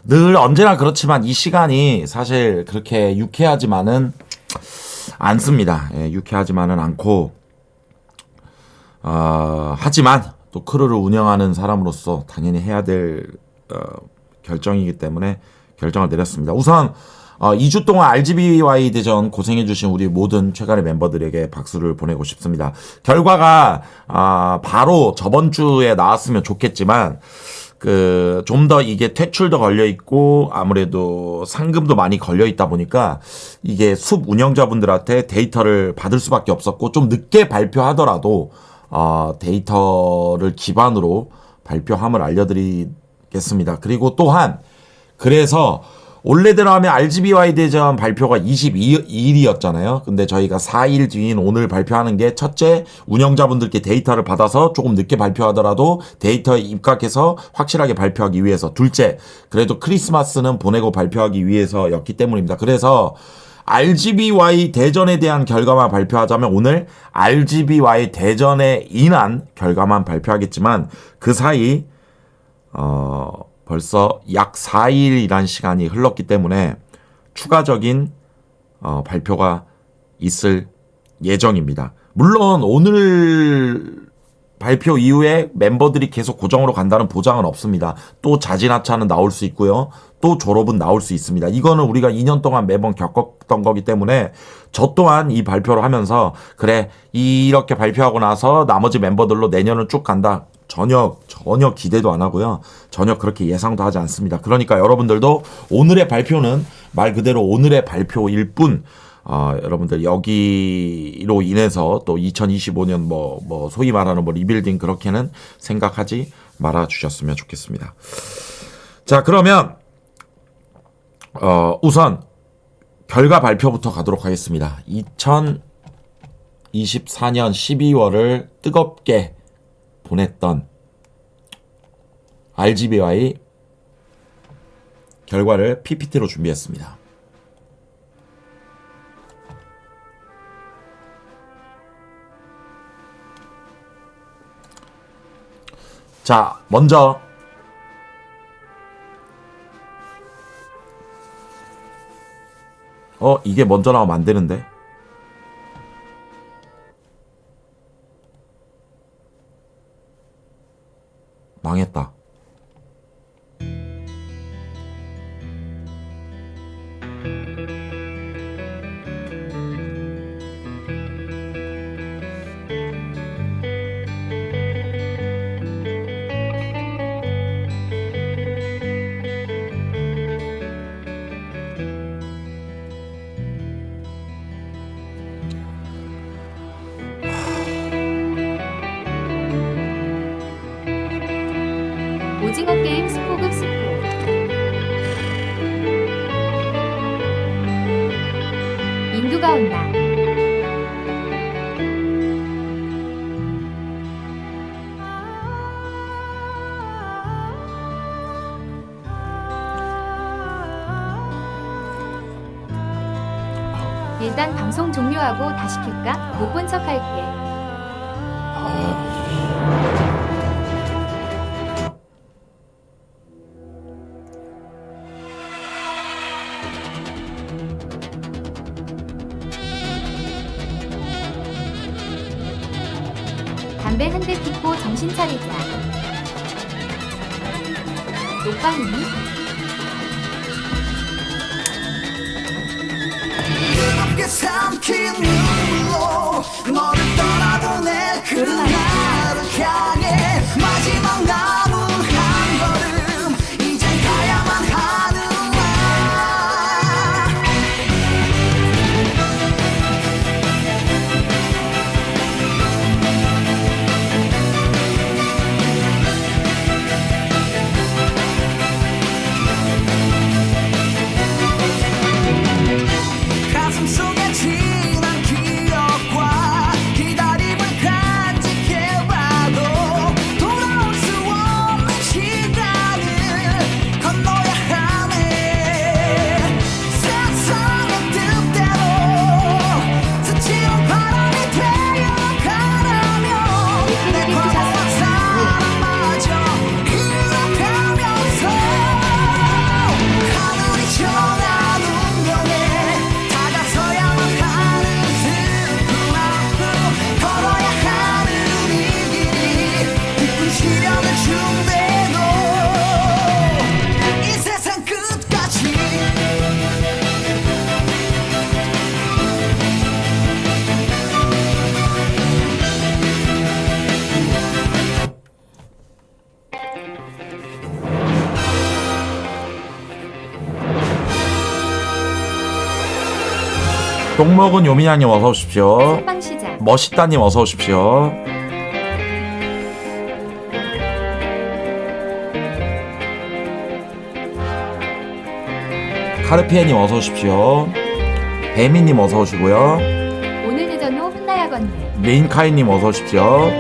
늘 언제나 그렇지만 이 시간이 사실 그렇게 유쾌하지만은 않습니다. 예, 유쾌하지만은 않고 하지만 또 크루를 운영하는 사람으로서 당연히 해야 될 결정이기 때문에 결정을 내렸습니다. 우선 2주 동안 RGBY 대전 고생해주신 우리 모든 최가리 멤버들에게 박수를 보내고 싶습니다. 결과가 바로 저번 주에 나왔으면 좋겠지만 좀 더 이게 퇴출도 걸려 있고 아무래도 상금도 많이 걸려 있다 보니까 이게 숲 운영자분들한테 데이터를 받을 수밖에 없었고 좀 늦게 발표하더라도 데이터를 기반으로 발표함을 알려드리겠습니다. 그리고 또한 그래서 원래대로 하면 RGBY 대전 발표가 22일이었잖아요. 근데 저희가 4일 뒤인 오늘 발표하는 게 첫째, 운영자분들께 데이터를 받아서 조금 늦게 발표하더라도 데이터에 입각해서 확실하게 발표하기 위해서. 둘째, 그래도 크리스마스는 보내고 발표하기 위해서였기 때문입니다. 그래서 RGBY 대전에 대한 결과만 발표하자면 오늘 RGBY 대전에 인한 결과만 발표하겠지만 그 사이 벌써 약 4일이란 시간이 흘렀기 때문에 추가적인 발표가 있을 예정입니다. 물론 오늘 발표 이후에 멤버들이 계속 고정으로 간다는 보장은 없습니다. 또 자진하차는 나올 수 있고요. 또 졸업은 나올 수 있습니다. 이거는 우리가 2년 동안 매번 겪었던 거기 때문에 저 또한 이 발표를 하면서 그래 이렇게 발표하고 나서 나머지 멤버들로 내년은 쭉 간다. 전혀 기대도 안 하고요. 전혀 그렇게 예상도 하지 않습니다. 그러니까 여러분들도 오늘의 발표는 말 그대로 오늘의 발표일 뿐 여러분들 여기로 인해서 또 2025년 뭐 소위 말하는 뭐 리빌딩 그렇게는 생각하지 말아 주셨으면 좋겠습니다. 자, 그러면 우선 결과 발표부터 가도록 하겠습니다. 2024년 12월을 뜨겁게 보냈던 RGBY 결과를 PPT로 준비했습니다. 자, 먼저 이게 먼저 나오면 안 되는데. 망했다. 오징어 게임 스포급 스포 인두가 온다. 일단 방송 종료하고 다시 켤까? 못 본 척 할게. 담배 한 대 피고 정신 차리자. 녹방이니? 뜨겁게 삼킨 눈물로 너를 떠나보낼 그 나를 향해 마지막 남은 한 걸음 이젠 가야만 하는 날. 가슴 속에 진한 기억 똥먹은 요미냥님 어서 오십시오. 생방시작. 멋있다님 어서 오십시오. 카르피에님 어서 오십시오. 배미님 어서 오시고요. 오늘 늦은 후 혼나야겠네. 메인카이님 어서 오십시오.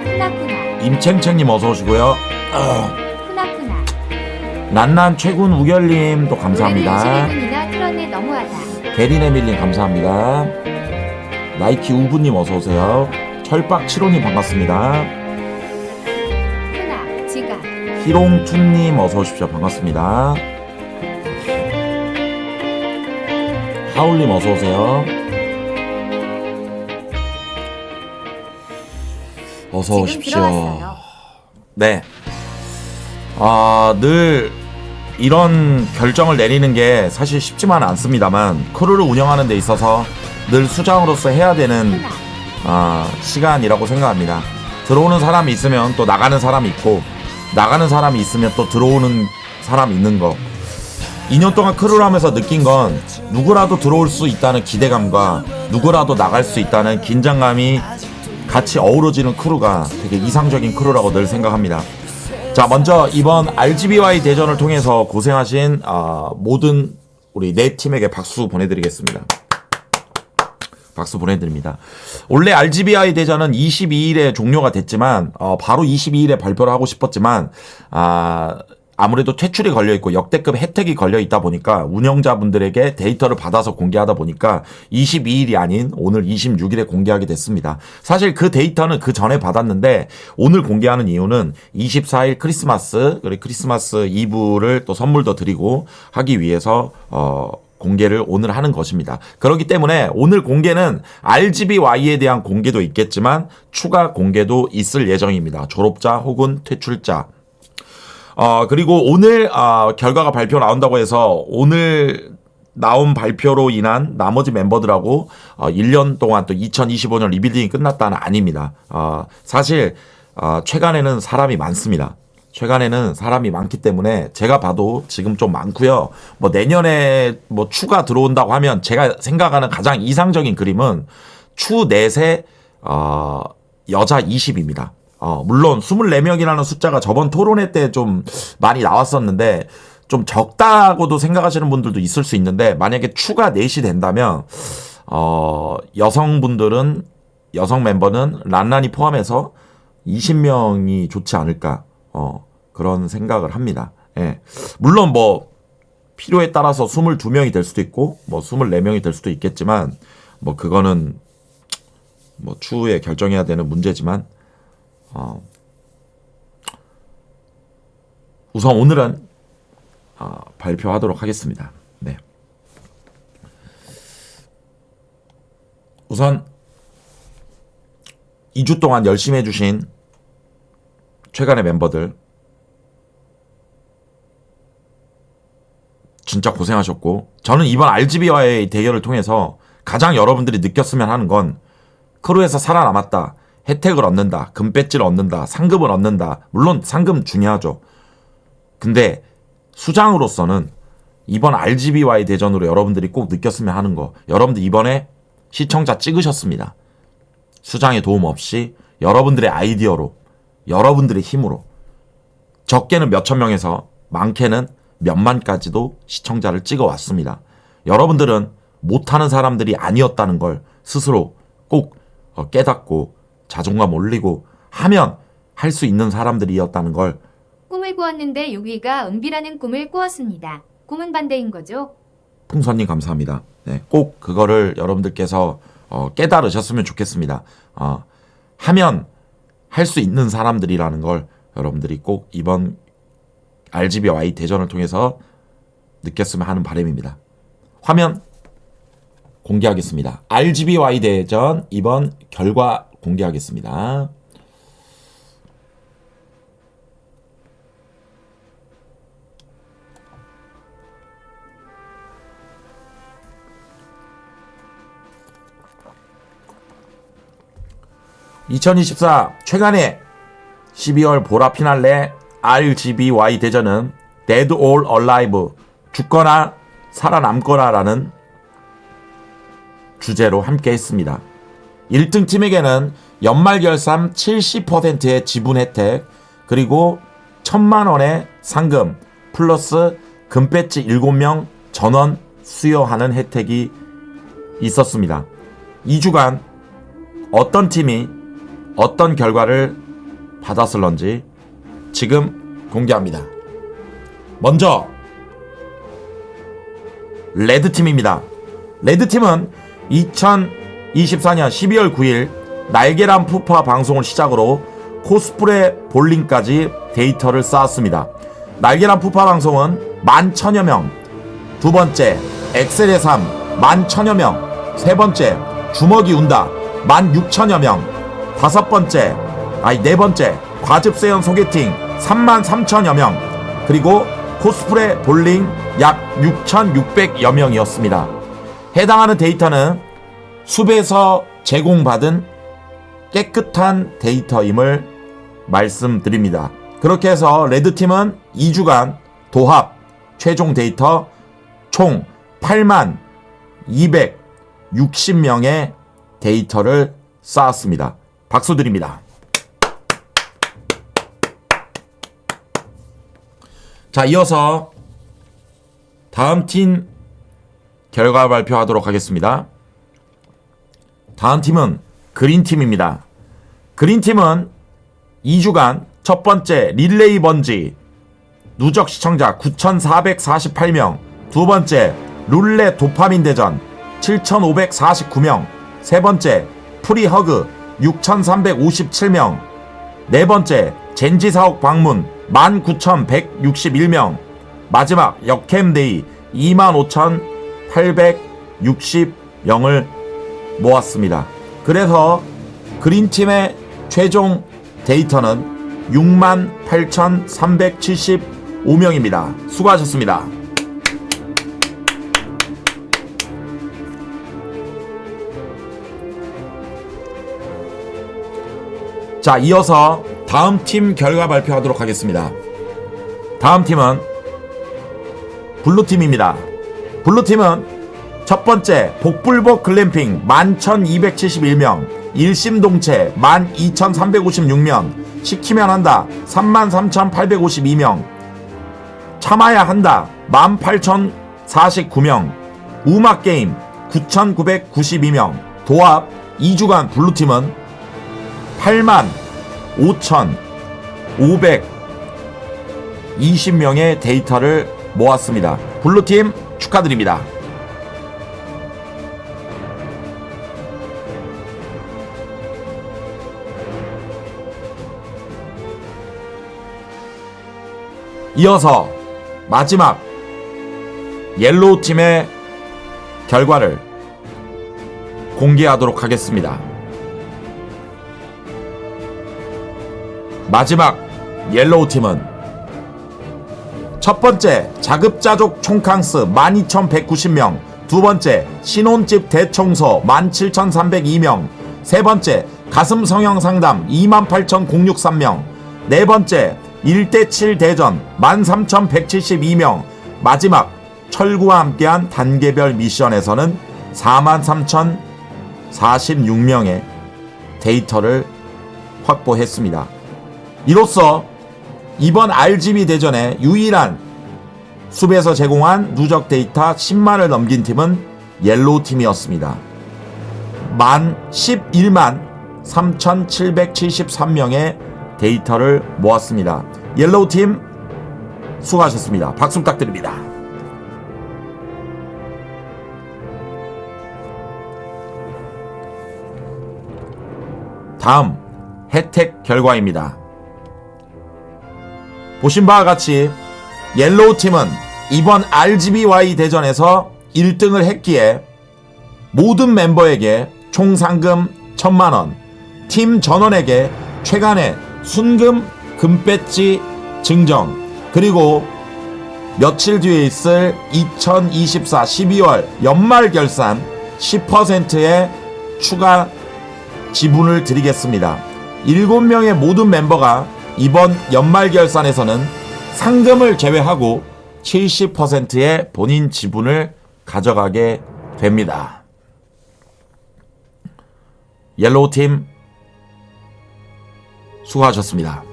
푸나푸나. 임챙챙님 어서 오시고요. 푸나푸나. 난난 최군 우결님 또 감사합니다. 올해는 21분이나 틀었네. 너무하다. 게리네밀님 감사합니다. 나이키 우부님 어서 오세요. 철박 7호님 반갑습니다. 푸나. 지각. 희롱투님 어서 오십시오. 반갑습니다. 하울님 어서 오세요. 어서 지금 오십시오. 들어왔어요. 네. 늘 이런 결정을 내리는 게 사실 쉽지만 않습니다만 크루를 운영하는 데 있어서 늘 수장으로서 해야 되는 푸나. 시간이라고 생각합니다. 들어오는 사람이 있으면 또 나가는 사람이 있고 나가는 사람이 있으면 또 들어오는 사람이 있는 거. 2년 동안 크루를 하면서 느낀 건 누구라도 들어올 수 있다는 기대감과 누구라도 나갈 수 있다는 긴장감이 같이 어우러지는 크루가 되게 이상적인 크루라고 늘 생각합니다. 자, 먼저 이번 RGBY 대전을 통해서 고생하신 모든 우리 네 팀에게 박수 보내드리겠습니다. 박수 보내드립니다. 원래 RGBI 대전은 22일에 종료가 됐지만 바로 22일에 발표를 하고 싶었지만 아무래도 퇴출이 걸려있고 역대급 혜택이 걸려있다 보니까 운영자분들에게 데이터를 받아서 공개하다 보니까 22일이 아닌 오늘 26일에 공개하게 됐습니다. 사실 그 데이터는 그 전에 받았는데 오늘 공개하는 이유는 24일 크리스마스 그리고 크리스마스 이브를 또 선물도 드리고 하기 위해서 공개를 오늘 하는 것입니다. 그렇기 때문에 오늘 공개는 RGBY에 대한 공개도 있겠지만 추가 공개도 있을 예정입니다. 졸업자 혹은 퇴출자. 그리고 오늘 결과가 발표 나온다고 해서 오늘 나온 발표로 인한 나머지 멤버들하고 1년 동안 또 2025년 리빌딩이 끝났다는 아닙니다. 사실 최간에는 사람이 많습니다. 최간에는 사람이 많기 때문에 제가 봐도 지금 좀 많고요. 뭐 내년에 뭐 추가 들어온다고 하면 제가 생각하는 가장 이상적인 그림은 추 넷에 여자 20입니다. 물론 24명이라는 숫자가 저번 토론회 때 좀 많이 나왔었는데 좀 적다고도 생각하시는 분들도 있을 수 있는데 만약에 추가 넷이 된다면 여성분들은 여성 멤버는 란란이 포함해서 20명이 좋지 않을까 그런 생각을 합니다. 예. 물론 뭐 필요에 따라서 22명이 될 수도 있고 뭐 24명이 될 수도 있겠지만 뭐 그거는 뭐 추후에 결정해야 되는 문제지만 우선 오늘은 발표하도록 하겠습니다. 네. 우선 2주 동안 열심히 해주신 최간의 멤버들 진짜 고생하셨고 저는 이번 RGB와의 대결을 통해서 가장 여러분들이 느꼈으면 하는 건 크루에서 살아남았다. 혜택을 얻는다. 금배지를 얻는다. 상금을 얻는다. 물론 상금 중요하죠. 근데 수장으로서는 이번 RGBY 대전으로 여러분들이 꼭 느꼈으면 하는 거. 여러분들 이번에 시청자 찍으셨습니다. 수장의 도움 없이 여러분들의 아이디어로 여러분들의 힘으로 적게는 몇천 명에서 많게는 몇만까지도 시청자를 찍어왔습니다. 여러분들은 못하는 사람들이 아니었다는 걸 스스로 꼭 깨닫고 자존감 올리고 하면 할 수 있는 사람들이었다는 걸 꿈을 꾸었는데 6위가 은비라는 꿈을 꾸었습니다. 꿈은 반대인 거죠? 풍선님 감사합니다. 네, 꼭 그거를 여러분들께서 깨달으셨으면 좋겠습니다. 하면 할 수 있는 사람들이라는 걸 여러분들이 꼭 이번 RGBY 대전을 통해서 느꼈으면 하는 바람입니다. 화면 공개하겠습니다. RGBY 대전 이번 결과 공개하겠습니다. (2024) 최간의 12월 보라 피날레 RGBY 대전은 Dead or Alive 죽거나 살아남거라라는 주제로 함께 했습니다. 1등 팀에게는 연말결산 70%의 지분 혜택, 그리고 1,000만 원의 상금 플러스 금배지 7명 전원 수여하는 혜택이 있었습니다. 2주간 어떤 팀이 어떤 결과를 받았을런지 지금 공개합니다. 먼저 레드팀입니다. 레드팀은 2024년 12월 9일 날계란 푸파 방송을 시작으로 코스프레 볼링까지 데이터를 쌓았습니다. 날계란 푸파 방송은 11,000여 명, 두 번째 엑셀의 삶 11,000여 명, 세 번째 주먹이 운다 16,000여 명, 네 번째 과즙세연 소개팅 33,000여 명, 그리고 코스프레 볼링 약 6,600여 명이었습니다. 해당하는 데이터는 숲에서 제공받은 깨끗한 데이터임을 말씀드립니다. 그렇게 해서 레드팀은 2주간 도합 최종 데이터 총 82,260명의 데이터를 쌓았습니다. 박수 드립니다. 자, 이어서 다음 팀 결과 발표하도록 하겠습니다. 다음 팀은 그린팀입니다. 그린팀은 2주간 첫 번째 릴레이 번지 누적 시청자 9,448명, 두 번째 룰레 도파민 대전 7,549명, 세 번째 프리허그 6,357명, 네 번째 젠지 사옥 방문 19,161명, 마지막 역캠데이 25,860명을 모았습니다. 그래서 그린팀의 최종 데이터는 68,375명입니다. 수고하셨습니다. 자, 이어서 다음 팀 결과 발표하도록 하겠습니다. 다음 팀은 블루팀입니다. 블루팀은 첫 번째 복불복 글램핑 11,271명, 일심동체 12,356명, 시키면 한다 33,852명, 참아야 한다 18,049명, 우마게임 9,992명, 도합 2주간 블루팀은 85,520명의 데이터를 모았습니다. 블루팀 축하드립니다. 이어서 마지막 옐로우 팀의 결과를 공개하도록 하겠습니다. 마지막 옐로우 팀은 첫 번째 자급자족 총캉스 12,190명, 두 번째 신혼집 대청소 17,302명, 세 번째 가슴 성형 상담 28,063명, 네 번째 1대7 대전 13,172명, 마지막 철구와 함께한 단계별 미션에서는 43,046명의 데이터를 확보했습니다. 이로써 이번 RGB 대전의 유일한 숲에서 제공한 누적 데이터 10만을 넘긴 팀은 옐로우 팀이었습니다. 11만 3,773명의 데이터를 모았습니다. 옐로우 팀 수고하셨습니다. 박수 부탁드립니다. 다음 혜택 결과입니다. 보신 바와 같이 옐로우 팀은 이번 RGBY 대전에서 1등을 했기에 모든 멤버에게 총 상금 1,000만원, 팀 전원에게 최간의 순금 금배지 증정, 그리고 며칠 뒤에 있을 2024 12월 연말 결산 10%의 추가 지분을 드리겠습니다. 7명의 모든 멤버가 이번 연말 결산에서는 상금을 제외하고 70%의 본인 지분을 가져가게 됩니다. 옐로우 팀 수고하셨습니다.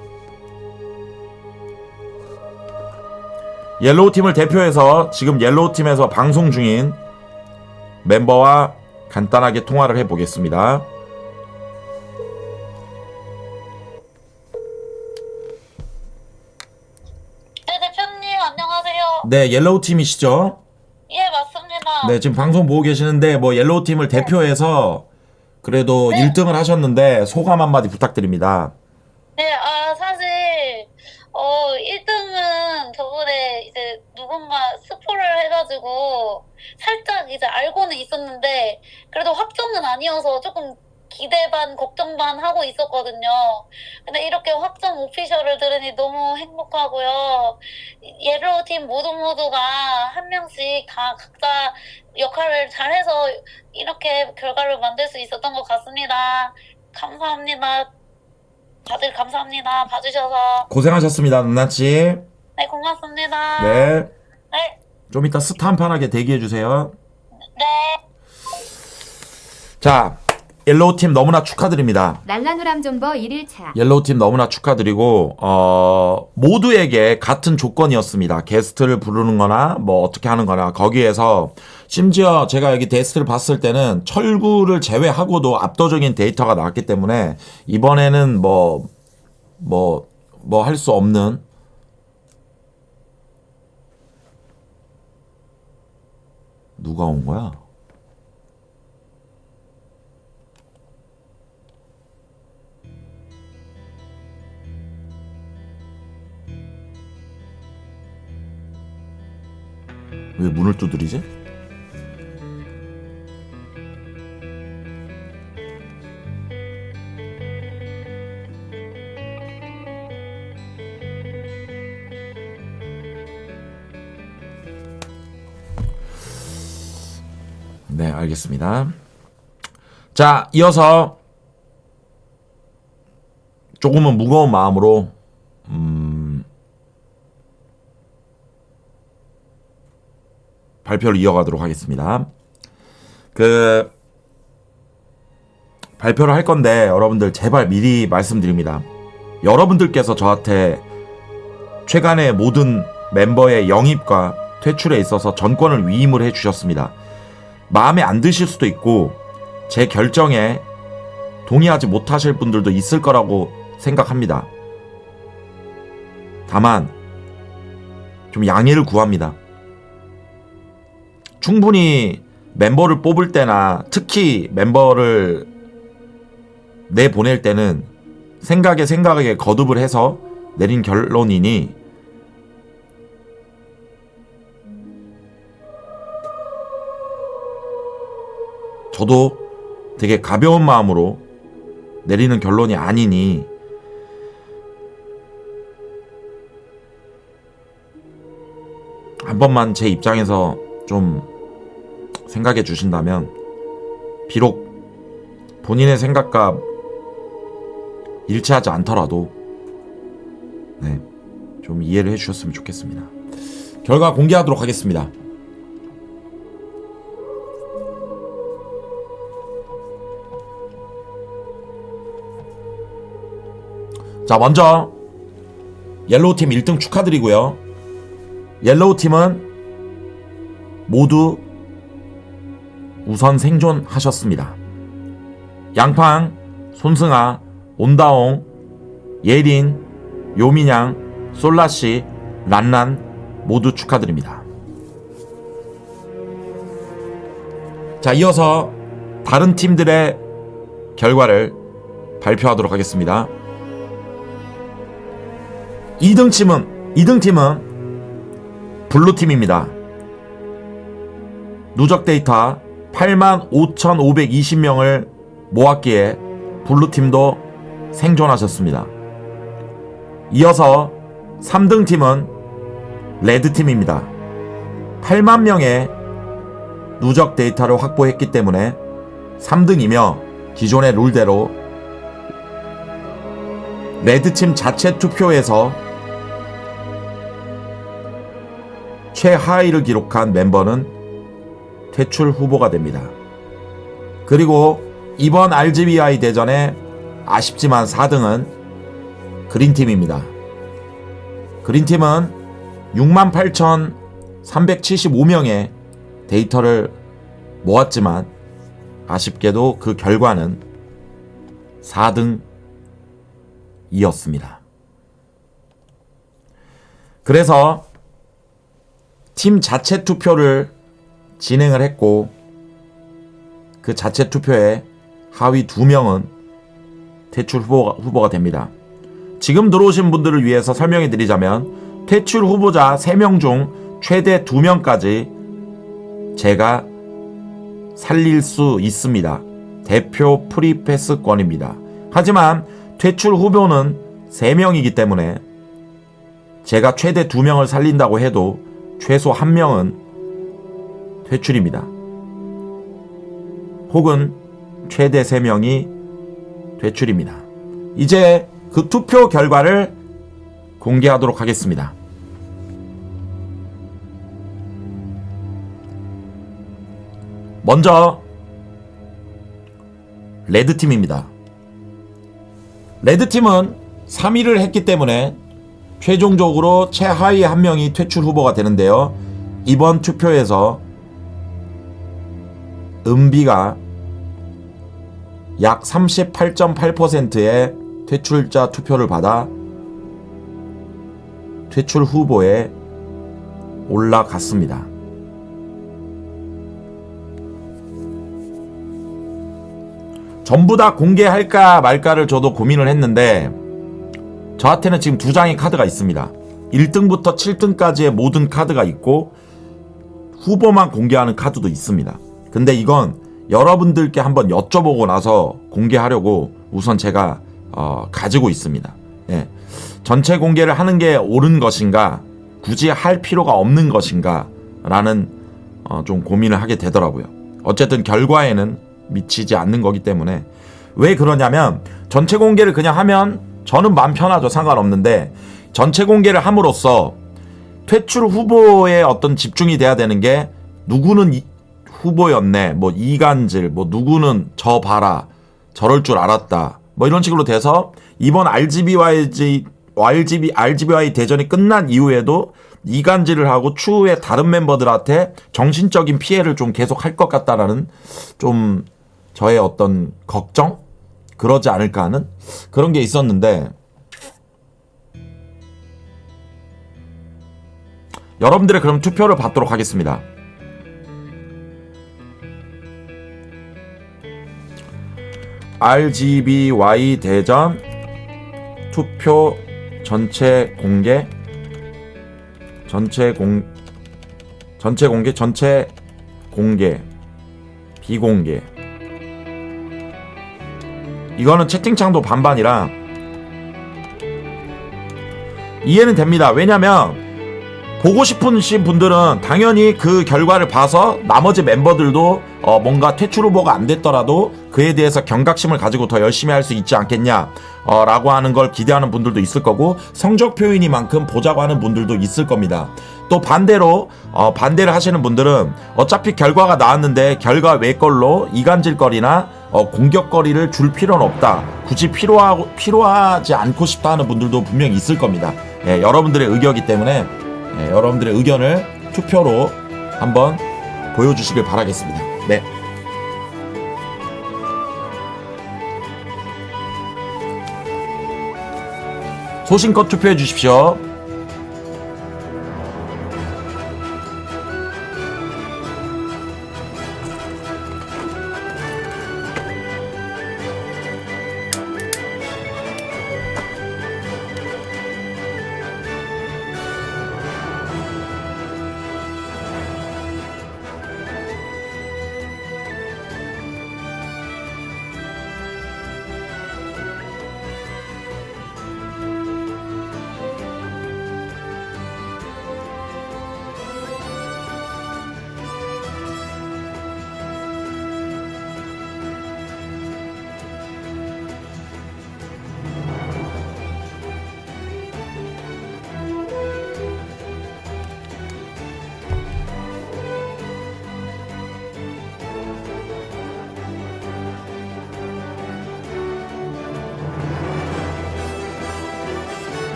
옐로우 팀을 대표해서 지금 옐로우 팀에서 방송 중인 멤버와 간단하게 통화를 해보겠습니다. 네, 대표님, 안녕하세요. 네, 옐로우 팀이시죠? 예, 맞습니다. 네, 지금 방송 보고 계시는데 뭐 옐로우 팀을 대표해서 그래도 네. 1등을 하셨는데 소감 한마디 부탁드립니다. 네, 사실, 1등은 저번에 이제 누군가 스포를 해가지고 살짝 이제 알고는 있었는데, 그래도 확정은 아니어서 조금 기대 반, 걱정 반 하고 있었거든요. 근데 이렇게 확정 오피셜을 들으니 너무 행복하고요. 옐로우 팀 모두가 한 명씩 다 각자 역할을 잘해서 이렇게 결과를 만들 수 있었던 것 같습니다. 감사합니다. 다들 감사합니다. 봐주셔서. 고생하셨습니다, 누나씨. 네, 고맙습니다. 네. 네. 좀 이따 스타 한 판하게 대기해주세요. 네. 자, 옐로우 팀 너무나 축하드립니다. 날라누람 존버 1일차. 옐로우 팀 너무나 축하드리고 모두에게 같은 조건이었습니다. 게스트를 부르는 거나 뭐 어떻게 하는 거나 거기에서 심지어 제가 여기 게스트를 봤을 때는 철구를 제외하고도 압도적인 데이터가 나왔기 때문에 이번에는 뭐 할 수 없는 누가 온 거야? 왜 문을 두드리지? 네, 알겠습니다. 자, 이어서 조금은 무거운 마음으로 발표를 이어가도록 하겠습니다. 발표를 할 건데 여러분들 제발 미리 말씀드립니다. 여러분들께서 저한테 최간의 모든 멤버의 영입과 퇴출에 있어서 전권을 위임을 해주셨습니다. 마음에 안 드실 수도 있고 제 결정에 동의하지 못하실 분들도 있을 거라고 생각합니다. 다만 좀 양해를 구합니다. 충분히 멤버를 뽑을 때나 특히 멤버를 내보낼 때는 생각에 거듭을 해서 내린 결론이니 저도 되게 가벼운 마음으로 내리는 결론이 아니니 한 번만 제 입장에서 좀 생각해 주신다면 비록 본인의 생각과 일치하지 않더라도 네, 좀 이해를 해주셨으면 좋겠습니다. 결과 공개하도록 하겠습니다. 자, 먼저 옐로우 팀 1등 축하드리고요. 옐로우 팀은 모두 우선 생존하셨습니다. 양팡, 손승아, 온다옹, 예린, 요민양, 솔라씨, 란란 모두 축하드립니다. 자, 이어서 다른 팀들의 결과를 발표하도록 하겠습니다. 2등 팀은 블루팀입니다. 누적 데이터 85,520명을 모았기에 블루팀도 생존하셨습니다. 이어서 3등 팀은 레드팀입니다. 8만 명의 누적 데이터를 확보했기 때문에 3등이며 기존의 룰대로 레드팀 자체 투표에서 최하위를 기록한 멤버는 퇴출 후보가 됩니다. 그리고 이번 RGBI 대전에 아쉽지만 4등은 그린팀입니다. 그린팀은 68,375명의 데이터를 모았지만 아쉽게도 그 결과는 4등이었습니다. 그래서 팀 자체 투표를 진행을 했고 그 자체 투표에 하위 2명은 퇴출 후보가 됩니다. 지금 들어오신 분들을 위해서 설명해 드리자면 퇴출 후보자 3명 중 최대 2명까지 제가 살릴 수 있습니다. 대표 프리패스권입니다. 하지만 퇴출 후보는 3명이기 때문에 제가 최대 2명을 살린다고 해도 최소 1명은 퇴출입니다. 혹은 최대 3명이 퇴출입니다. 이제 그 투표 결과를 공개하도록 하겠습니다. 먼저 레드팀입니다. 레드팀은 3위를 했기 때문에 최종적으로 최하위 1명이 퇴출 후보가 되는데요. 이번 투표에서 은비가 약 38.8%의 퇴출자 투표를 받아 퇴출 후보에 올라갔습니다. 전부 다 공개할까 말까를 저도 고민을 했는데 저한테는 지금 2장의 카드가 있습니다. 1등부터 7등까지의 모든 카드가 있고 후보만 공개하는 카드도 있습니다. 근데 이건 여러분들께 한번 여쭤보고 나서 공개하려고 우선 제가 가지고 있습니다. 예. 전체 공개를 하는 게 옳은 것인가, 굳이 할 필요가 없는 것인가 라는 좀 고민을 하게 되더라고요. 어쨌든 결과에는 미치지 않는 거기 때문에. 왜 그러냐면 전체 공개를 그냥 하면 저는 마음 편하죠. 상관없는데 전체 공개를 함으로써 퇴출 후보에 어떤 집중이 돼야 되는 게 누구는 후보였네, 뭐 이간질, 뭐 누구는 저 봐라, 저럴 줄 알았다, 뭐 이런 식으로 돼서 이번 RGBY 대전이 끝난 이후에도 이간질을 하고 추후에 다른 멤버들한테 정신적인 피해를 좀 계속 할 것 같다라는 좀 저의 어떤 걱정? 그러지 않을까 하는 그런 게 있었는데 여러분들의 그럼 투표를 받도록 하겠습니다. RGBY 대전 투표 전체 공개 비공개. 이거는 채팅창도 반반이라 이해는 됩니다. 왜냐면 보고 싶으신 분들은 당연히 그 결과를 봐서 나머지 멤버들도 뭔가 퇴출 후보가 안 됐더라도 그에 대해서 경각심을 가지고 더 열심히 할 수 있지 않겠냐 라고 하는 걸 기대하는 분들도 있을 거고 성적 표현이만큼 보자고 하는 분들도 있을 겁니다. 또 반대로 반대를 하시는 분들은 어차피 결과가 나왔는데 결과 외 걸로 이간질거리나 공격거리를 줄 필요는 없다, 굳이 필요하지 않고 싶다 하는 분들도 분명히 있을 겁니다. 예, 여러분들의 의견이기 때문에 여러분들의 의견을 투표로 한번 보여주시길 바라겠습니다. 네. 소신껏 투표해 주십시오.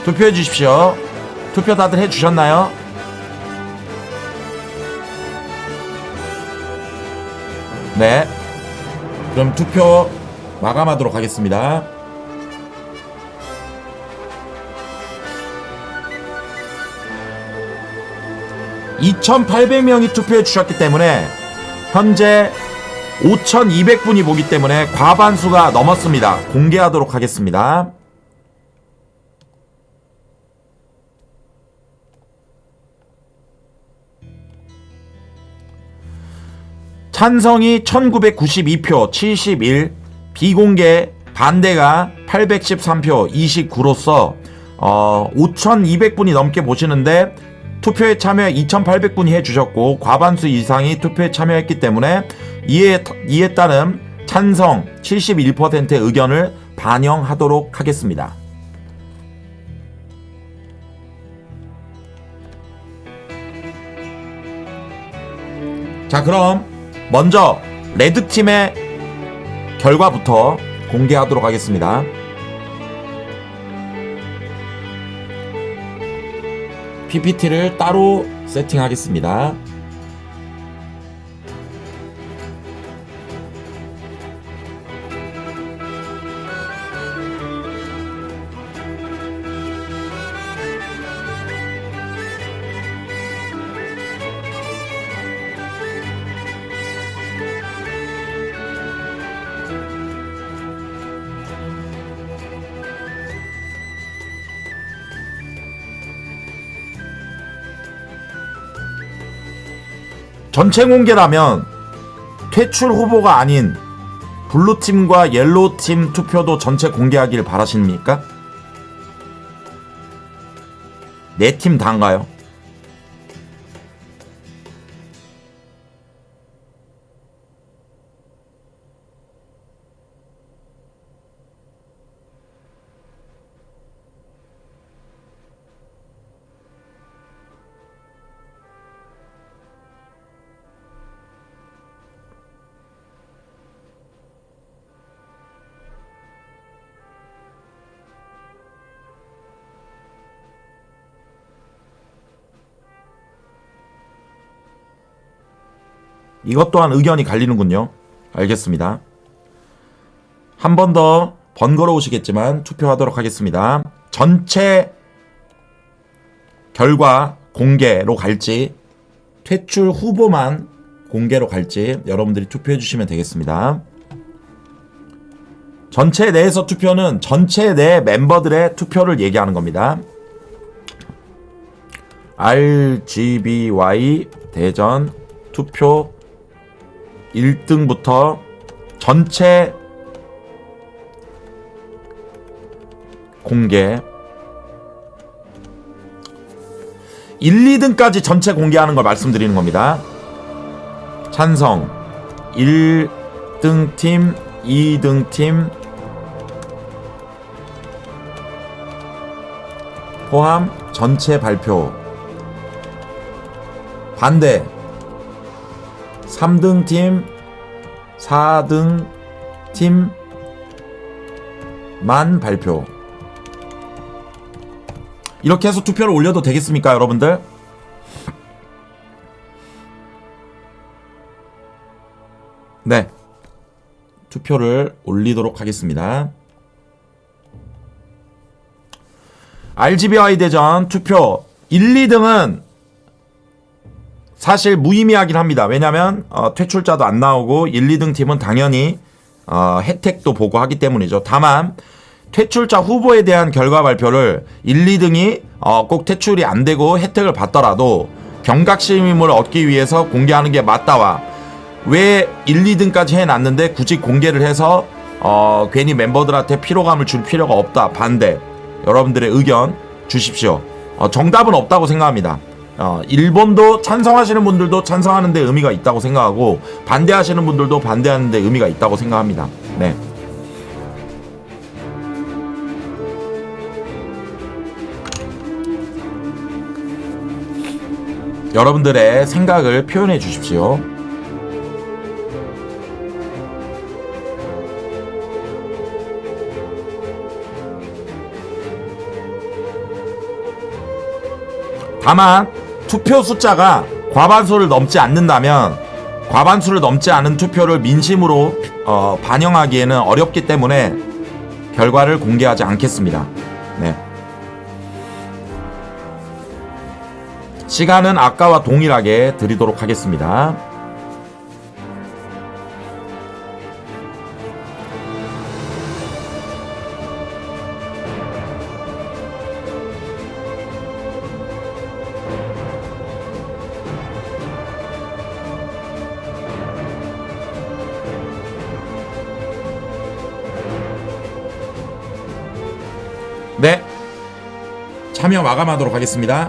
투표해 주십시오. 투표 다들 해 주셨나요? 네. 그럼 투표 마감하도록 하겠습니다. (2,800명이) 투표해 주셨기 때문에 현재 5,200분이 보기 때문에 과반수가 넘었습니다. 공개하도록 하겠습니다. 찬성이 1992표 71, 비공개 반대가 813표 29로서 5,200분이 넘게 보시는데 투표에 참여 2,800분이 해주셨고 과반수 이상이 투표에 참여했기 때문에 이에 따른 찬성 71%의 의견을 반영하도록 하겠습니다. 자, 그럼 먼저 레드팀의 결과부터 공개하도록 하겠습니다. PPT를 따로 세팅하겠습니다. 전체 공개라면 퇴출 후보가 아닌 블루팀과 옐로우팀 투표도 전체 공개하길 바라십니까? 네 팀 다인가요? 이것 또한 의견이 갈리는군요. 알겠습니다. 한 번 더 번거로우시겠지만 투표하도록 하겠습니다. 전체 결과 공개로 갈지 퇴출 후보만 공개로 갈지 여러분들이 투표해 주시면 되겠습니다. 전체 내에서 투표는 전체 내 멤버들의 투표를 얘기하는 겁니다. RGBY 대전 투표 1등부터 전체 공개 1, 2등까지 전체 공개하는 걸 말씀드리는 겁니다. 찬성 1등 팀, 2등 팀 포함 전체 발표. 반대 3등 팀, 4등 팀만 발표. 이렇게 해서 투표를 올려도 되겠습니까, 여러분들? 네. 투표를 올리도록 하겠습니다. RGBY 대전 투표 1, 2등은 사실 무의미하긴 합니다. 왜냐면 퇴출자도 안 나오고 1, 2등 팀은 당연히 혜택도 보고 하기 때문이죠. 다만 퇴출자 후보에 대한 결과 발표를 1, 2등이 꼭 퇴출이 안 되고 혜택을 받더라도 경각심을 얻기 위해서 공개하는 게 맞다와 왜 1, 2등까지 해놨는데 굳이 공개를 해서 괜히 멤버들한테 피로감을 줄 필요가 없다. 반대. 여러분들의 의견 주십시오. 정답은 없다고 생각합니다. 일본도 찬성하시는 분들도 찬성하는 데 의미가 있다고 생각하고 반대하시는 분들도 반대하는 데 의미가 있다고 생각합니다. 네. 여러분들의 생각을 표현해 주십시오. 다만 투표 숫자가 과반수를 넘지 않는다면 과반수를 넘지 않은 투표를 민심으로 반영하기에는 어렵기 때문에 결과를 공개하지 않겠습니다. 네. 시간은 아까와 동일하게 드리도록 하겠습니다. 네, 참여 마감하도록 하겠습니다.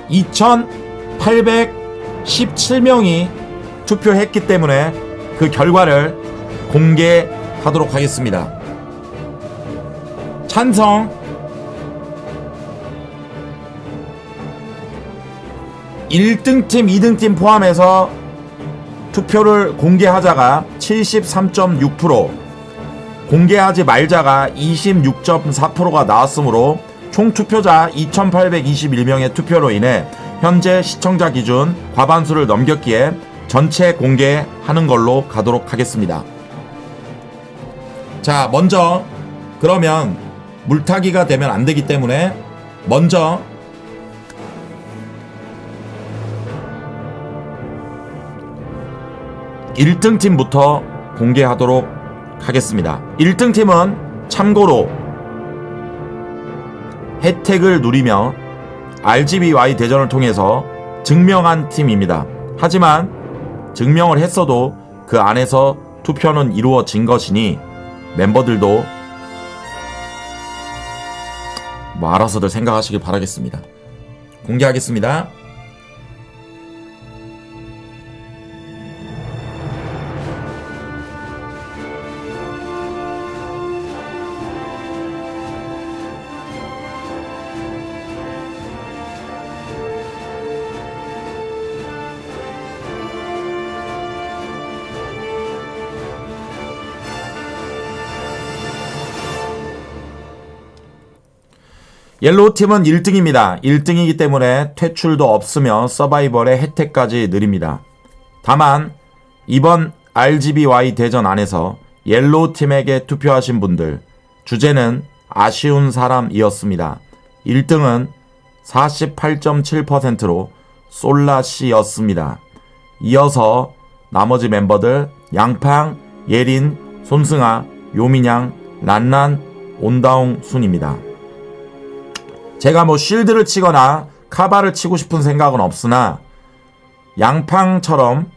2,817명이 투표했기 때문에 그 결과를 공개하도록 하겠습니다. 찬성 1등팀, 2등팀 포함해서 투표를 공개하자가 73.6%, 공개하지 말자가 26.4%가 나왔으므로 총 투표자 2,821명의 투표로 인해 현재 시청자 기준 과반수를 넘겼기에 전체 공개하는 걸로 가도록 하겠습니다. 자, 먼저 그러면 물타기가 되면 안 되기 때문에 먼저 (1등) 팀부터 공개하도록 하겠습니다. 1등 팀은 참고로 혜택을 누리며 RGBY 대전을 통해서 증명한 팀입니다. 하지만 증명을 했어도 그 안에서 투표는 이루어진 것이니 멤버들도 뭐 알아서들 생각하시길 바라겠습니다. 공개하겠습니다. 옐로우 팀은 1등입니다. 1등이기 때문에 퇴출도 없으며 서바이벌의 혜택까지 누립니다. 다만 이번 RGBY 대전 안에서 옐로우 팀에게 투표하신 분들 주제는 아쉬운 사람이었습니다. 1등은 48.7%로 솔라씨였습니다. 이어서 나머지 멤버들 양팡, 예린, 손승아, 요민양, 란란, 온다옹 순입니다. 제가 뭐 쉴드를 치거나 카바를 치고 싶은 생각은 없으나 양팡처럼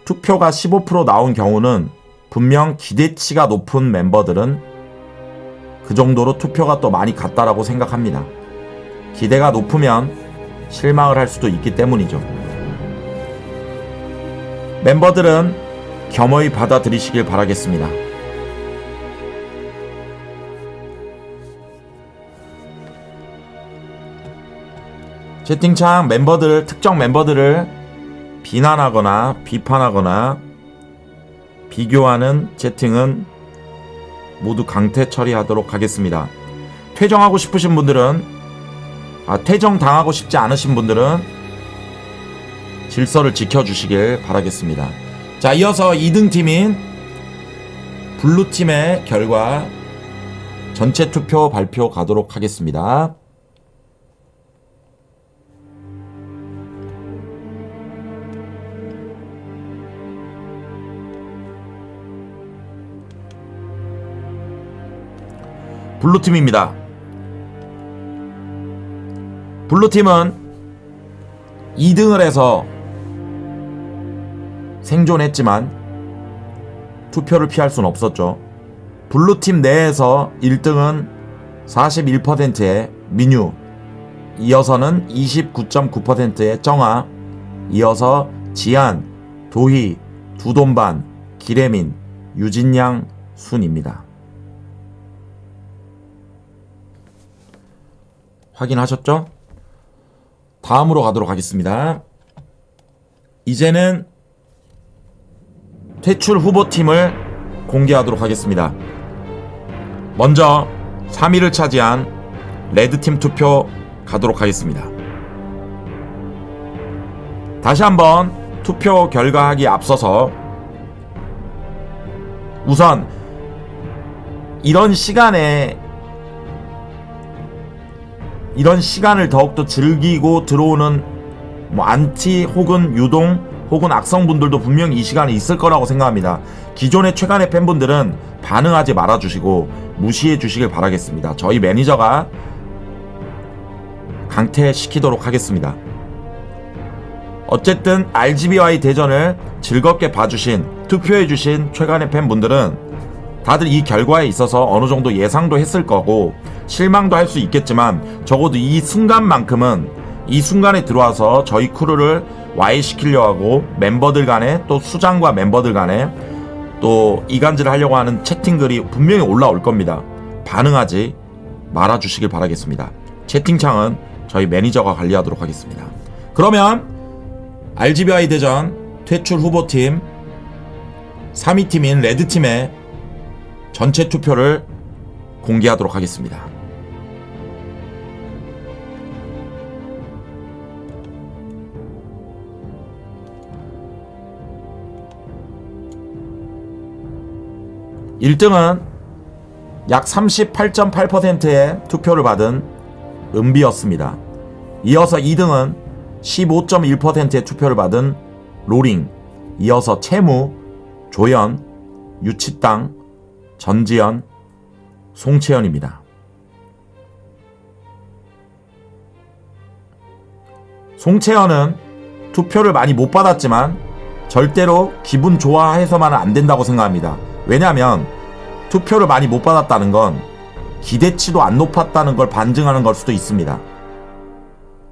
투표가 15% 나온 경우는 분명 기대치가 높은 멤버들은 그 정도로 투표가 또 많이 갔다라고 생각합니다. 기대가 높으면 실망을 할 수도 있기 때문이죠. 멤버들은 겸허히 받아들이시길 바라겠습니다. 채팅창 멤버들, 특정 멤버들을 비난하거나 비판하거나 비교하는 채팅은 모두 강퇴 처리하도록 하겠습니다. 퇴정하고 싶으신 분들은 퇴정 당하고 싶지 않으신 분들은 질서를 지켜주시길 바라겠습니다. 자, 이어서 2등 팀인 블루팀의 결과 전체 투표 발표 가도록 하겠습니다. 블루팀입니다. 블루팀은 2등을 해서 생존했지만 투표를 피할 수는 없었죠. 블루팀 내에서 1등은 41%의 민유, 이어서는 29.9%의 정아, 이어서 지안, 도희, 두돈반, 기레민, 유진양 순입니다. 확인하셨죠? 다음으로 가도록 하겠습니다. 이제는 퇴출 후보팀을 공개하도록 하겠습니다. 먼저 3위를 차지한 레드팀 투표 가도록 하겠습니다. 다시 한번 투표 결과하기 앞서서 우선 이런 시간을 더욱더 즐기고 들어오는 뭐 안티 혹은 유동 혹은 악성분들도 분명히 이 시간에 있을 거라고 생각합니다. 기존의 최간의 팬분들은 반응하지 말아주시고 무시해 주시길 바라겠습니다. 저희 매니저가 강퇴시키도록 하겠습니다. 어쨌든 RGB와의 대전을 즐겁게 봐주신, 투표해주신 최간의 팬분들은 다들 이 결과에 있어서 어느 정도 예상도 했을 거고 실망도 할 수 있겠지만 적어도 이 순간만큼은 이 순간에 들어와서 저희 크루를 와해시키려 하고 멤버들 간에 또 수장과 멤버들 간에 또 이간질을 하려고 하는 채팅글이 분명히 올라올 겁니다. 반응하지 말아주시길 바라겠습니다. 채팅창은 저희 매니저가 관리하도록 하겠습니다. 그러면 RGBI 대전 퇴출 후보팀 3위 팀인 레드팀의 전체 투표를 공개하도록 하겠습니다. (1등은) 약 38.8%의 투표를 받은 은비였습니다. 이어서 2등은 15.1%의 투표를 받은 로링, 이어서 채무, 조연, 유치땅, 전지현, 송채연입니다. 송채연은 투표를 많이 못 받았지만 절대로 기분 좋아해서만은 안 된다고 생각합니다. 왜냐하면 투표를 많이 못 받았다는 건 기대치도 안 높았다는 걸 반증하는 걸 수도 있습니다.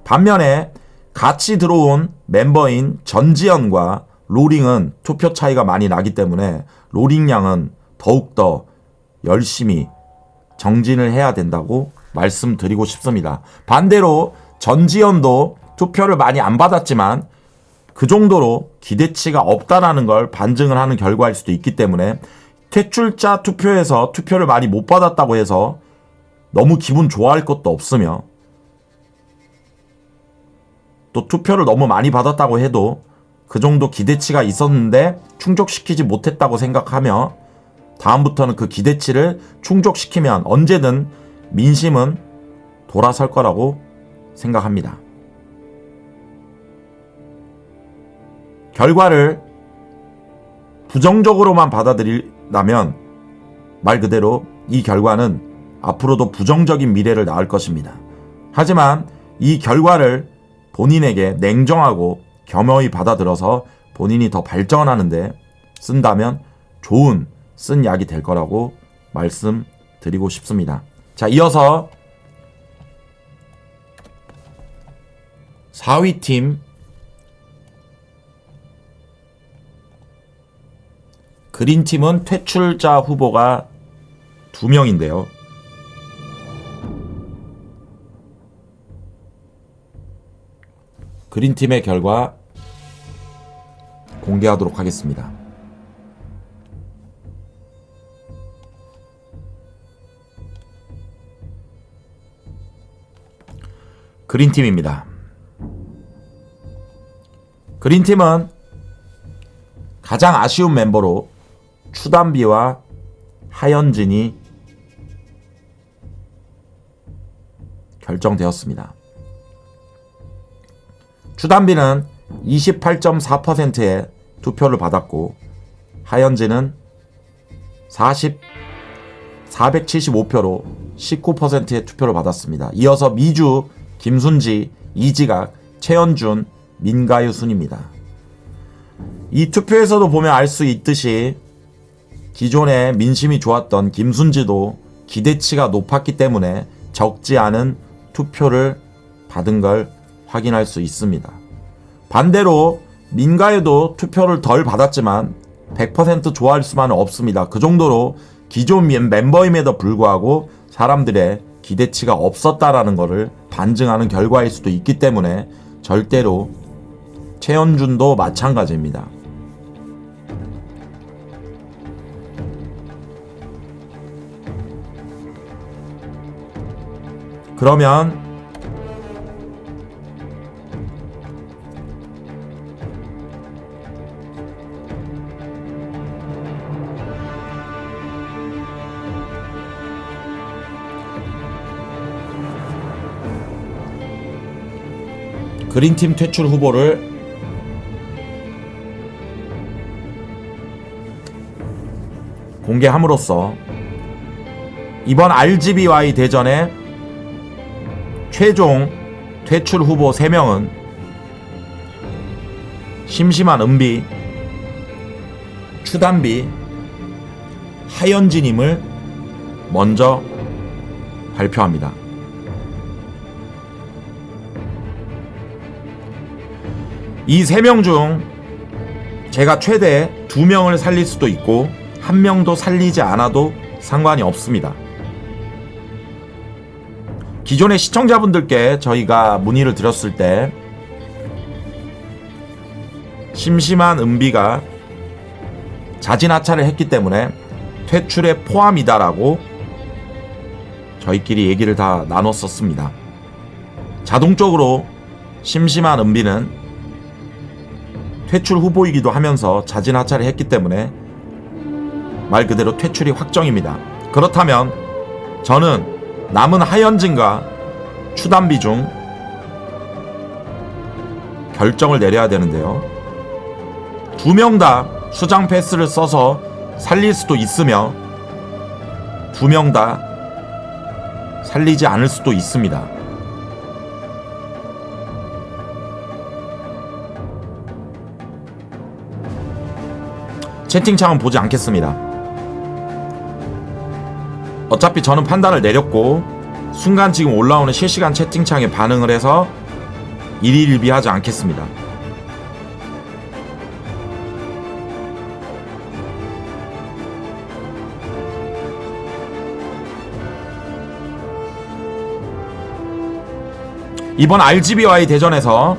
반면에 같이 들어온 멤버인 전지현과 로링은 투표 차이가 많이 나기 때문에 로링 양은 더욱더 열심히 정진을 해야 된다고 말씀드리고 싶습니다. 반대로 전지현도 투표를 많이 안 받았지만 그 정도로 기대치가 없다라는 걸 반증을 하는 결과일 수도 있기 때문에 퇴출자 투표에서 투표를 많이 못 받았다고 해서 너무 기분 좋아할 것도 없으며 또 투표를 너무 많이 받았다고 해도 그 정도 기대치가 있었는데 충족시키지 못했다고 생각하며 다음부터는 그 기대치를 충족시키면 언제든 민심은 돌아설 거라고 생각합니다. 결과를 부정적으로만 받아들이려면 말 그대로 이 결과는 앞으로도 부정적인 미래를 낳을 것입니다. 하지만 이 결과를 본인에게 냉정하고 겸허히 받아들여서 본인이 더 발전하는데 쓴다면 좋은 쓴 약이 될 거라고 말씀드리고 싶습니다. 자, 이어서 4위 팀 그린팀은 퇴출자 후보가 2명인데요. 그린팀의 결과 공개하도록 하겠습니다. 그린팀입니다. 그린팀은 가장 아쉬운 멤버로 추담비와 하현진이 결정되었습니다. 추담비는 28.4%의 투표를 받았고 하현진은 475표로 19%의 투표를 받았습니다. 이어서 미주, 김순지, 이지각, 최현준, 민가유 순입니다. 이 투표에서도 보면 알 수 있듯이 기존에 민심이 좋았던 김순지도 기대치가 높았기 때문에 적지 않은 투표를 받은 걸 확인할 수 있습니다. 반대로 민가유도 투표를 덜 받았지만 100% 좋아할 수만은 없습니다. 그 정도로 기존 멤버임에도 불구하고 사람들의 기대치가 없었다라는 것을 반증하는 결과일 수도 있기 때문에 절대로 최현준도 마찬가지입니다. 그러면 그린팀 퇴출 후보를 공개함으로써 이번 RGBY 대전의 최종 퇴출 후보 3명은 심심한 은비, 추단비, 하연진임을 먼저 발표합니다. 이 3명 중 제가 최대 2명을 살릴 수도 있고 1명도 살리지 않아도 상관이 없습니다. 기존의 시청자분들께 저희가 문의를 드렸을 때 심심한 은비가 자진하차를 했기 때문에 퇴출에 포함이다라고 저희끼리 얘기를 다 나눴었습니다. 자동적으로 심심한 은비는 퇴출 후보이기도 하면서 자진하차를 했기 때문에 말 그대로 퇴출이 확정입니다. 그렇다면 저는 남은 하연진과 추단비 중 결정을 내려야 되는데요. 2명 다 수장 패스를 써서 살릴 수도 있으며 2명 다 살리지 않을 수도 있습니다. 채팅창은 보지 않겠습니다. 어차피 저는 판단을 내렸고 순간 지금 올라오는 실시간 채팅창에 반응을 해서 일희일비하지 않겠습니다. 이번 RGBY 대전에서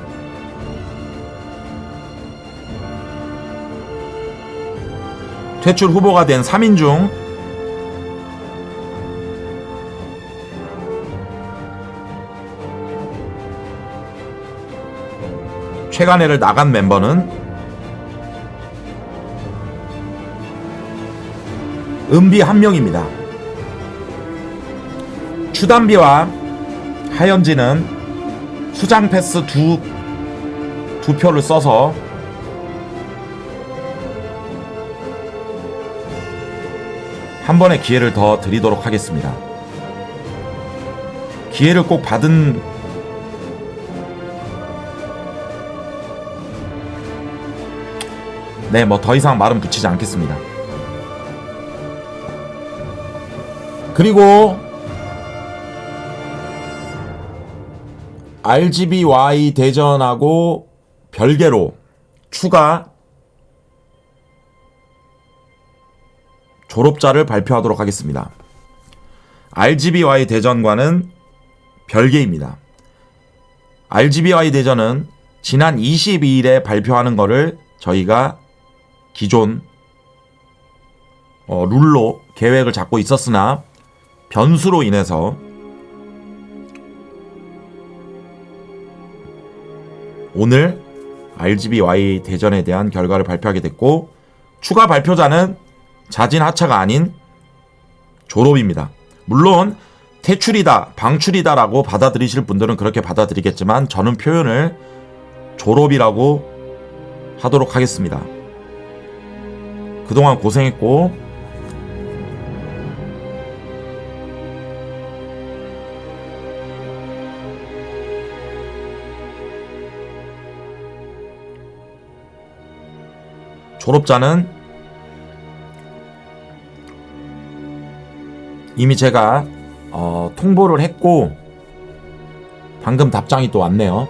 퇴출 후보가 된 3인 중 최간회를 나간 멤버는 은비 1명입니다. 추단비와 하연진은 수장 패스 두 표를 써서 한 번의 기회를 더 드리도록 하겠습니다. 기회를 꼭 받은 네, 뭐 더 이상 말은 붙이지 않겠습니다. 그리고 RGBY 대전하고 별개로 추가 졸업자를 발표하도록 하겠습니다. RGBY 대전과는 별개입니다. RGBY 대전은 지난 22일에 발표하는 거를 저희가 기존 룰로 계획을 잡고 있었으나 변수로 인해서 오늘 RGBY 대전에 대한 결과를 발표하게 됐고 추가 발표자는 자진 하차가 아닌 졸업입니다. 물론 퇴출이다, 방출이다라고 받아들이실 분들은 그렇게 받아들이겠지만 저는 표현을 졸업이라고 하도록 하겠습니다. 그동안 고생했고 졸업자는 이미 제가 통보를 했고 방금 답장이 또 왔네요.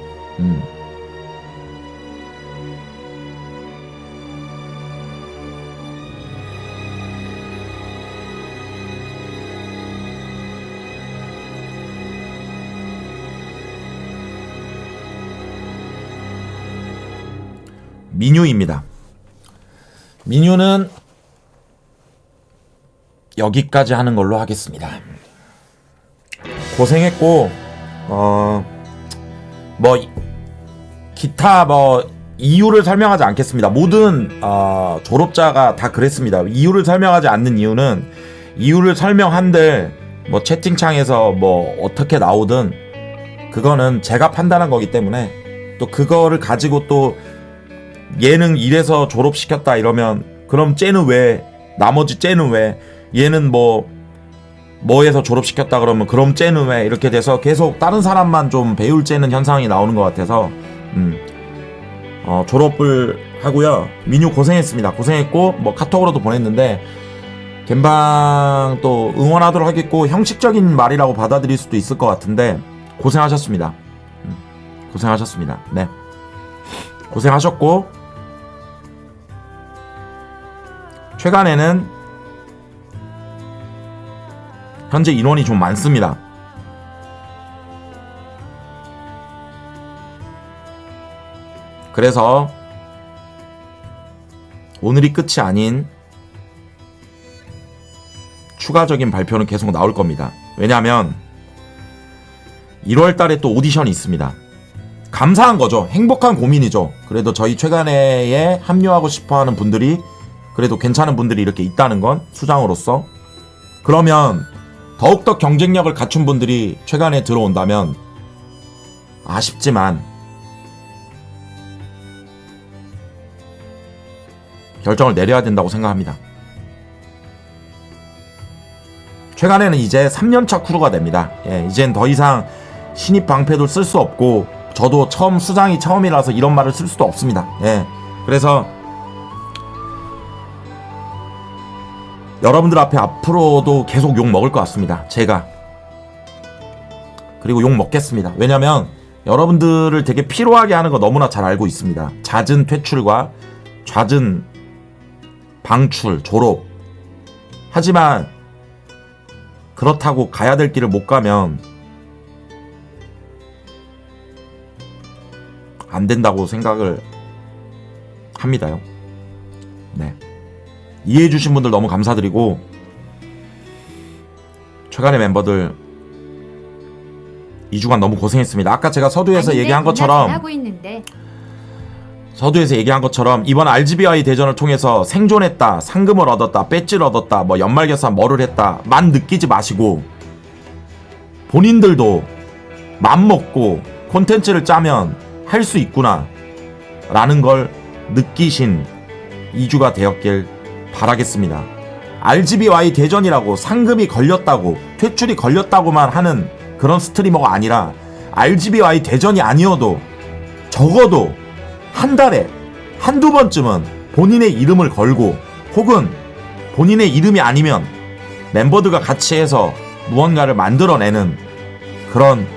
민유입니다. 민유는 여기까지 하는 걸로 하겠습니다. 고생했고 뭐 기타 뭐 이유를 설명하지 않겠습니다. 모든 졸업자가 다 그랬습니다. 이유를 설명하지 않는 이유는 이유를 설명한들 뭐 채팅창에서 뭐 어떻게 나오든 그거는 제가 판단한 거기 때문에 또 그거를 가지고 또 얘는 이래서 졸업시켰다 이러면 그럼 쟤는 왜 나머지 쟤는 왜 얘는 뭐에서 졸업시켰다 그러면 그럼 쟤는 왜 이렇게 돼서 계속 다른 사람만 좀 배울 째는 현상이 나오는 것 같아서 졸업을 하고요. 민유 고생했습니다. 고생했고 뭐 카톡으로도 보냈는데 갬방 또 응원하도록 하겠고 형식적인 말이라고 받아들일 수도 있을 것 같은데 고생하셨습니다. 고생하셨습니다. 네, 고생하셨고 최간에는 현재 인원이 좀 많습니다. 그래서 오늘이 끝이 아닌 추가적인 발표는 계속 나올 겁니다. 왜냐하면 1월 달에 또 오디션이 있습니다. 감사한 거죠. 행복한 고민이죠. 그래도 저희 최간회에 합류하고 싶어하는 분들이 그래도 괜찮은 분들이 이렇게 있다는 건 수장으로서 그러면 더욱더 경쟁력을 갖춘 분들이 최간에 들어온다면 아쉽지만 결정을 내려야 된다고 생각합니다. 최간에는 이제 3년차 크루가 됩니다. 예, 이젠 더 이상 신입 방패도 쓸 수 없고 저도 수장이 처음이라서 이런 말을 쓸 수도 없습니다. 예, 그래서 여러분들 앞에 앞으로도 계속 욕 먹을 것 같습니다. 제가. 그리고 욕 먹겠습니다. 왜냐면 여러분들을 되게 피로하게 하는 거 너무나 잘 알고 있습니다. 잦은 퇴출과 잦은 방출, 졸업. 하지만 그렇다고 가야 될 길을 못 가면 안 된다고 생각을 합니다요. 네. 이해해주신 분들 너무 감사드리고 최간의 멤버들 2주간 너무 고생했습니다. 아까 제가 서두에서 얘기한 것처럼 이번 RGBI 대전을 통해서 생존했다, 상금을 얻었다, 배지를 얻었다, 뭐 연말결산 뭐를 했다 만 느끼지 마시고 본인들도 맘먹고 콘텐츠를 짜면 할 수 있구나 라는 걸 느끼신 2주가 되었길 바라겠습니다. RGBY 대전이라고 상금이 걸렸다고 퇴출이 걸렸다고만 하는 그런 스트리머가 아니라 RGBY 대전이 아니어도 적어도 한 달에 한두 번쯤은 본인의 이름을 걸고 혹은 본인의 이름이 아니면 멤버들과 같이 해서 무언가를 만들어내는 그런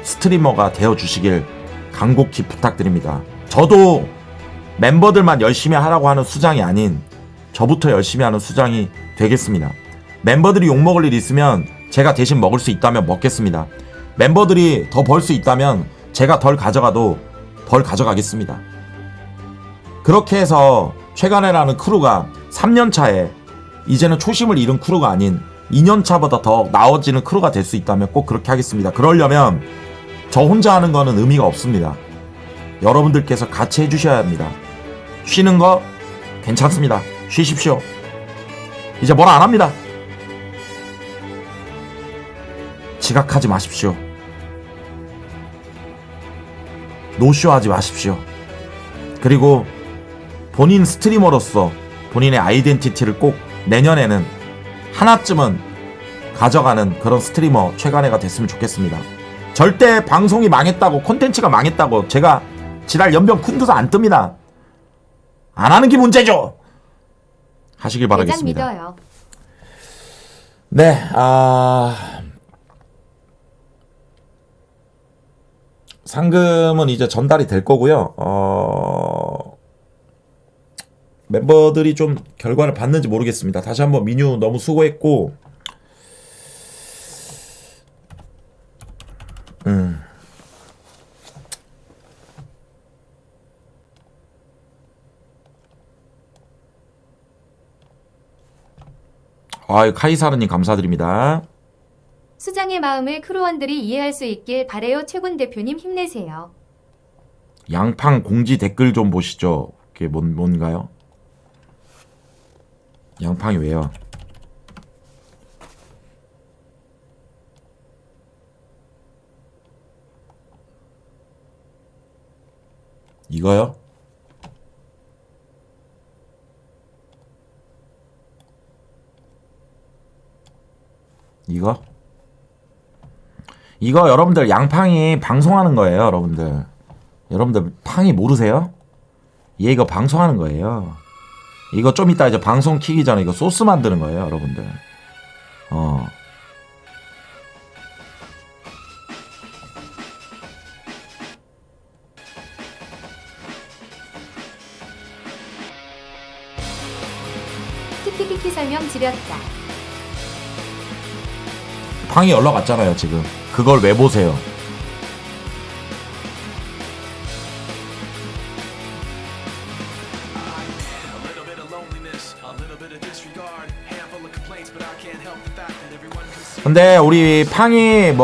스트리머가 되어주시길 간곡히 부탁드립니다. 저도 멤버들만 열심히 하라고 하는 수장이 아닌 저부터 열심히 하는 수장이 되겠습니다. 멤버들이 욕먹을 일 있으면 제가 대신 먹을 수 있다면 먹겠습니다. 멤버들이 더 벌 수 있다면 제가 덜 가져가도 덜 가져가겠습니다. 그렇게 해서 최간해라는 크루가 3년차에 이제는 초심을 잃은 크루가 아닌 2년차보다 더 나아지는 크루가 될 수 있다면 꼭 그렇게 하겠습니다. 그러려면 저 혼자 하는 거는 의미가 없습니다. 여러분들께서 같이 해주셔야 합니다. 쉬는 거 괜찮습니다. 쉬십시오. 이제 뭐라 안 합니다. 지각하지 마십시오. 노쇼 하지 마십시오. 그리고 본인 스트리머로서 본인의 아이덴티티를 꼭 내년에는 하나쯤은 가져가는 그런 스트리머 최간해가 됐으면 좋겠습니다. 절대 방송이 망했다고 콘텐츠가 망했다고 제가 지랄 연병 쿤드도 안 뜹니다. 안 하는 게 문제죠. 하시길 바라겠습니다. 믿어요. 네, 상금은 이제 전달이 될 거고요. 멤버들이 좀 결과를 봤는지 모르겠습니다. 다시 한번 민유 너무 수고했고, 카이사르님 감사드립니다. 수장의 마음을 크루원들이 이해할 수 있길 바래요. 최군 대표님 힘내세요. 양팡 공지 댓글 좀 보시죠. 그게 뭔가요? 양팡이 왜요? 이거요? 이거 여러분들 양팡이 방송하는 거예요. 여러분들 팡이 모르세요? 얘 이거 방송하는 거예요. 이거 좀 이따 이제 방송 키기 전에 이거 소스 만드는 거예요, 여러분들. 키키키키 설명 지렸다. 팡이 연락 왔잖아요, 지금. 그걸 왜 보세요? 근데 우리 팡이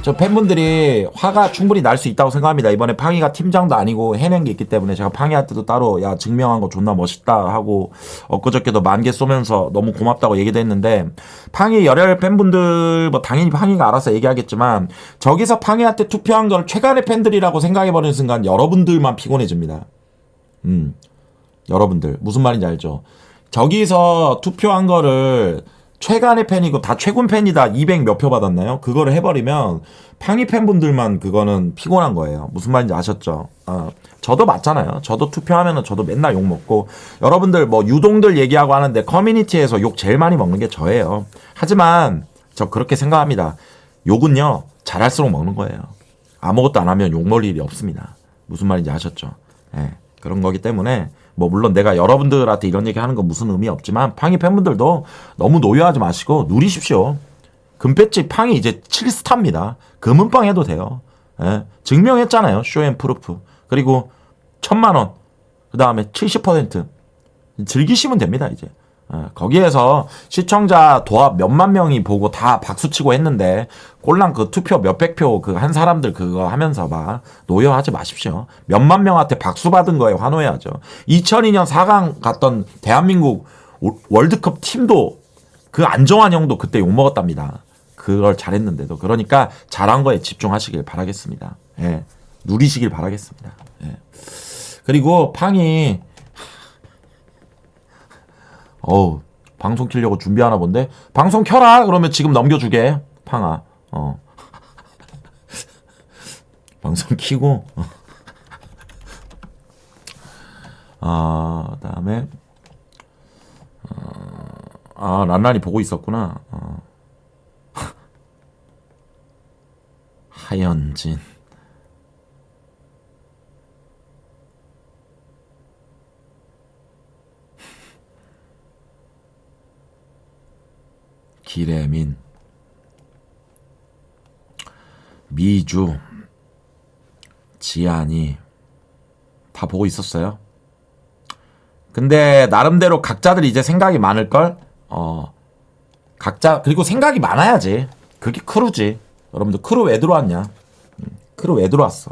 저 팬분들이 화가 충분히 날 수 있다고 생각합니다. 이번에 팡이가 팀장도 아니고 해낸 게 있기 때문에 제가 팡이한테도 따로 야 증명한 거 존나 멋있다 하고 엊그저께도 10,000개 쏘면서 너무 고맙다고 얘기도 했는데 팡이 열혈 팬분들 당연히 팡이가 알아서 얘기하겠지만 저기서 팡이한테 투표한 걸 최간의 팬들이라고 생각해버리는 순간 여러분들만 피곤해집니다. 여러분들 무슨 말인지 알죠? 저기서 투표한 거를 최간의 팬이고 다 최군 팬이다 200 몇 표 받았나요? 그거를 해버리면 팡이 팬분들만 그거는 피곤한 거예요. 무슨 말인지 아셨죠? 저도 맞잖아요. 저도 투표하면은 저도 맨날 욕 먹고 여러분들 유동들 얘기하고 하는데 커뮤니티에서 욕 제일 많이 먹는 게 저예요. 하지만 저 그렇게 생각합니다. 욕은요 잘할수록 먹는 거예요. 아무것도 안 하면 욕 먹을 일이 없습니다. 무슨 말인지 아셨죠? 예, 그런 거기 때문에 물론 내가 여러분들한테 이런 얘기 하는 건 무슨 의미 없지만 팡이 팬분들도 너무 노여하지 마시고 누리십시오. 금배지 팡이 이제 7스타입니다. 금은빵 해도 돼요. 예, 증명했잖아요. 쇼앤프루프. 그리고 1,000,000원. 그 다음에 70% 즐기시면 됩니다. 이제. 거기에서 시청자 도합 몇만 명이 보고 다 박수치고 했는데 꼴랑 그 투표 몇백 표 그 한 사람들 그거 하면서 노여하지 마십시오. 몇만 명한테 박수 받은 거에 환호해야죠. 2002년 4강 갔던 대한민국 월드컵 팀도 그 안정환 형도 그때 욕먹었답니다. 그걸 잘했는데도. 그러니까 잘한 거에 집중하시길 바라겠습니다. 예, 누리시길 바라겠습니다. 예. 그리고 팡이 방송 키려고 준비하나 본데 방송 켜라 그러면 지금 넘겨주게 팡아. 방송 키고 그다음에 란란이 보고 있었구나. 하연진 기래민 미주 지안이 다 보고 있었어요. 근데 나름대로 각자들이 이제 생각이 많을걸? 각자 그리고 생각이 많아야지. 그게 크루지. 여러분들 크루 왜 들어왔냐? 크루 왜 들어왔어?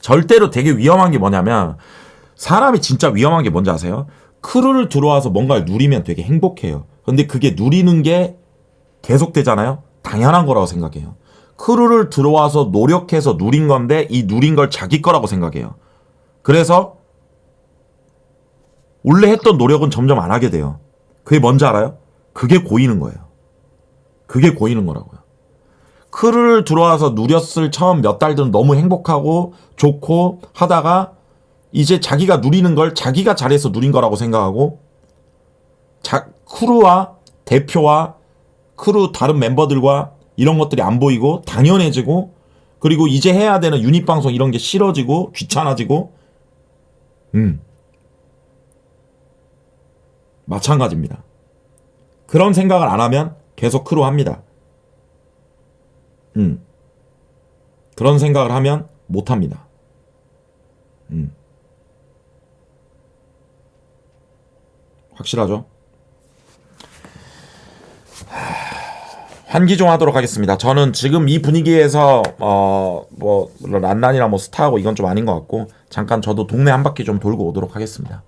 절대로 되게 위험한 게 뭐냐면 사람이 진짜 위험한 게 뭔지 아세요? 크루를 들어와서 뭔가를 누리면 되게 행복해요. 근데 그게 누리는 게 계속되잖아요? 당연한 거라고 생각해요. 크루를 들어와서 노력해서 누린 건데 이 누린 걸 자기 거라고 생각해요. 그래서 원래 했던 노력은 점점 안 하게 돼요. 그게 뭔지 알아요? 그게 고이는 거예요. 그게 고이는 거라고요. 크루를 들어와서 누렸을 처음 몇 달들은 너무 행복하고 좋고 하다가 이제 자기가 누리는 걸 자기가 잘해서 누린 거라고 생각하고 크루와 대표와 크루 다른 멤버들과 이런 것들이 안 보이고 당연해지고 그리고 이제 해야 되는 유닛 방송 이런 게 싫어지고 귀찮아지고 마찬가지입니다. 그런 생각을 안 하면 계속 크루 합니다. 그런 생각을 하면 못 합니다. 확실하죠? 환기 좀 하도록 하겠습니다. 저는 지금 이 분위기에서 뭐 란란이랑 뭐 스타하고 이건 좀 아닌 것 같고 잠깐 저도 동네 한 바퀴 좀 돌고 오도록 하겠습니다.